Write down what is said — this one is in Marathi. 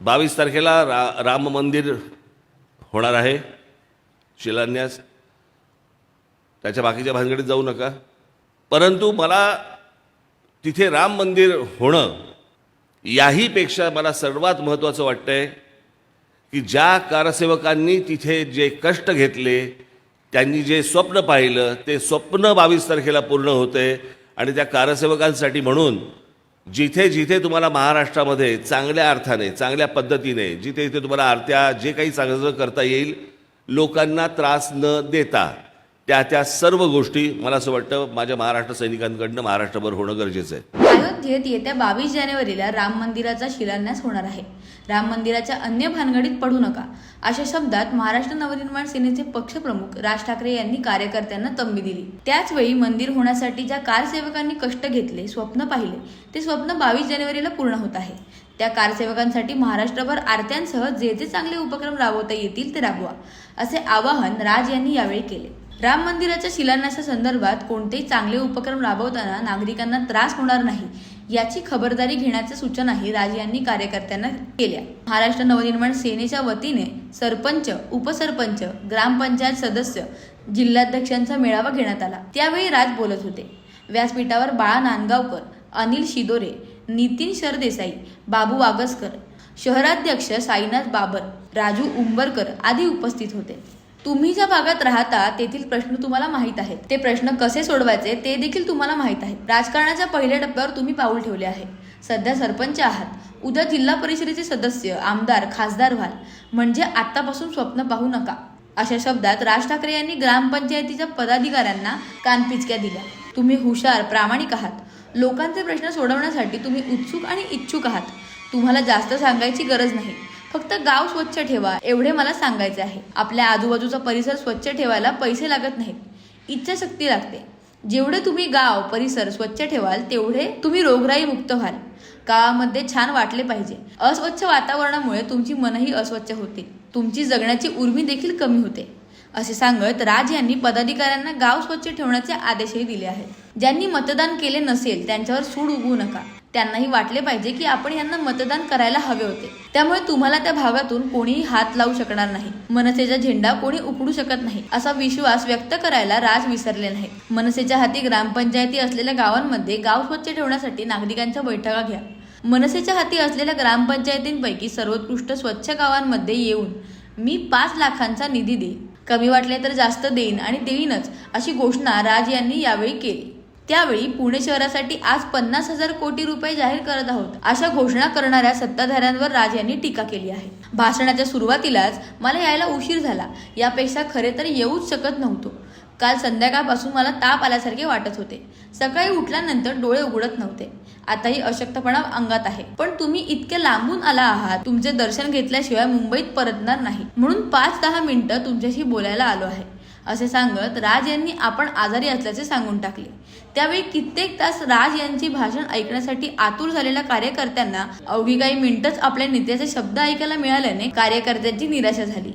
22 तारखेला राम मंदिर होणार आहे, शिलान्यास. त्याच्या बाकीच्या भानगडीत जाऊ नका. परंतु मला तिथे राम मंदिर होणं याहीपेक्षा मला सर्वात महत्त्वाचं वाटतंय की ज्या कारसेवकांनी तिथे जे कष्ट घेतले, त्यांनी जे स्वप्न पाहिलं, ते स्वप्न 22 तारखेला पूर्ण होते. आणि त्या कारसेवकांसाठी म्हणून जिथे जिथे तुम्हाला महाराष्ट्रामध्ये चांगल्या अर्थाने, चांगल्या पद्धतीने, जिथे जिथे तुम्हाला आरत्या जे काही चांगलं करता येईल, लोकांना त्रास न देता, त्या सर्व गोष्टी मला असं वाटतं माझ्या महाराष्ट्र सैनिकांकडनं महाराष्ट्रभर होणं गरजेचं आहे. अयोध्येत येत्या 22 जानेवारीला राम मंदिराचा शिलान्यास होणार आहे. राम मंदिराच्या अन्य भानगडीत पडू नका, अशा शब्दात महाराष्ट्र नवनिर्माण सेनेचे पक्षप्रमुख राज ठाकरे यांनी कार्यकर्त्यांना तंबी दिली. त्याचवेळी मंदिर होण्यासाठी ज्या कारसेवकांनी कष्ट घेतले, स्वप्न पाहिले, ते स्वप्न 22 जानेवारीला पूर्ण होत आहे. त्या कारसेवकांसाठी महाराष्ट्रभर आरत्यांसह जे जे चांगले उपक्रम राबवता येतील ते राबवा, असे आवाहन राज यांनी यावेळी केले. राम मंदिराच्या शिलान्यासासंदर्भात कोणतेही चांगले उपक्रम राबवताना नागरिकांना त्रास होणार नाही याची खबरदारी घेण्याच्या सूचनाही राज यांनी कार्यकर्त्यांना केल्या. महाराष्ट्र नवनिर्माण सेनेच्या वतीने सरपंच, उपसरपंच, ग्रामपंचायत सदस्य, जिल्हाध्यक्षांचा मेळावा घेण्यात आला. त्यावेळी राज बोलत होते. व्यासपीठावर बाळा नांदगावकर, अनिल शिदोरे, नितीन सरदेसाई, बाबू वागसकर, शहराध्यक्ष साईनाथ बाबर, राजू उंबरकर आदी उपस्थित होते. तुम्ही ज्या भागात राहता तेथील प्रश्न तुम्हाला माहीत आहेत. ते प्रश्न कसे सोडवायचे ते देखील तुम्हाला माहीत आहे. राजकारणाच्या पहिल्या टप्प्यावर तुम्ही पाऊल ठेवले आहे. सध्या सरपंच आहात, उद्या जिल्हा परिषदेचे सदस्य, आमदार, खासदार व्हाल. म्हणजे आतापासून स्वप्न पाहू नका, अशा शब्दात राज ठाकरे यांनी ग्रामपंचायतीच्या पदाधिकाऱ्यांना कानपिचक्या दिल्या. तुम्ही हुशार, प्रामाणिक आहात. लोकांचे प्रश्न सोडवण्यासाठी तुम्ही उत्सुक आणि इच्छुक आहात. तुम्हाला जास्त सांगायची गरज नाही. फक्त गाव स्वच्छ ठेवा एवढे मला सांगायचे आहे. आपल्या आजूबाजूचा परिसर स्वच्छ ठेवायला पैसे लागत नाहीत, इच्छाशक्ती लागते. जेवढे तुम्ही गाव परिसर स्वच्छ ठेवाल तेवढे तुम्ही रोगराई मुक्त व्हाल. गावामध्ये छान वाटले पाहिजे. अस्वच्छ वातावरणामुळे तुमची मनही अस्वच्छ होतील, तुमची जगण्याची उर्मी देखील कमी होते, असे सांगत राज यांनी पदाधिकाऱ्यांना गाव स्वच्छ ठेवण्याचे आदेशही दिले आहेत. ज्यांनी मतदान केले नसेल त्यांच्यावर सूड उगवू नका. त्यांनाही वाटले पाहिजे की आपण यांना मतदान करायला हवे होते. त्यामुळे तुम्हाला त्या भागातून कोणीही हात लावू शकणार नाही. मनसेचा झेंडा कोणी उपडू शकत नाही, असा विश्वास व्यक्त करायला राज विसरले नाही. मनसेच्या हाती ग्रामपंचायती असलेल्या गावांमध्ये गाव स्वच्छ ठेवण्यासाठी नागरिकांच्या बैठका घ्या. मनसेच्या हाती असलेल्या ग्रामपंचायतींपैकी सर्वोत्कृष्ट स्वच्छ गावांमध्ये येऊन मी 5 लाखांचा निधी देईन, कमी वाटले तर जास्त देईन आणि देईनच, अशी घोषणा राज यांनी यावेळी केली. त्यावेळी पुणे शहरासाठी आज 50,000 कोटी रुपये जाहीर करत आहोत, अशा घोषणा करणाऱ्या सत्ताधाऱ्यांवर राज यांनी टीका केली आहे. भाषणाच्या सुरुवातीलाच मला यायला उशीर झाला, यापेक्षा खरे तर येऊच शकत नव्हतो. काल संध्याकाळपासून मला ताप आल्यासारखे वाटत होते. सकाळी उठल्यानंतर डोळे उघडत नव्हते. आताही अशक्तपणा अंगात आहे. पण तुम्ही इतके लांबून आला आहात, तुमचे दर्शन घेतल्याशिवाय मुंबईत परतणार नाही, म्हणून 5-10 मिनिटं तुमच्याशी बोलायला आलो आहे, असे सांगत राज यांनी आपण आजारी असल्याचे सांगून टाकले. त्यावेळी कित्येक तास राज यांची भाषण ऐकण्यासाठी आतुर झालेल्या कार्यकर्त्यांना अवघी काही मिनिटच आपल्या नेत्याचे शब्द ऐकायला मिळाल्याने कार्यकर्त्यांची निराशा झाली.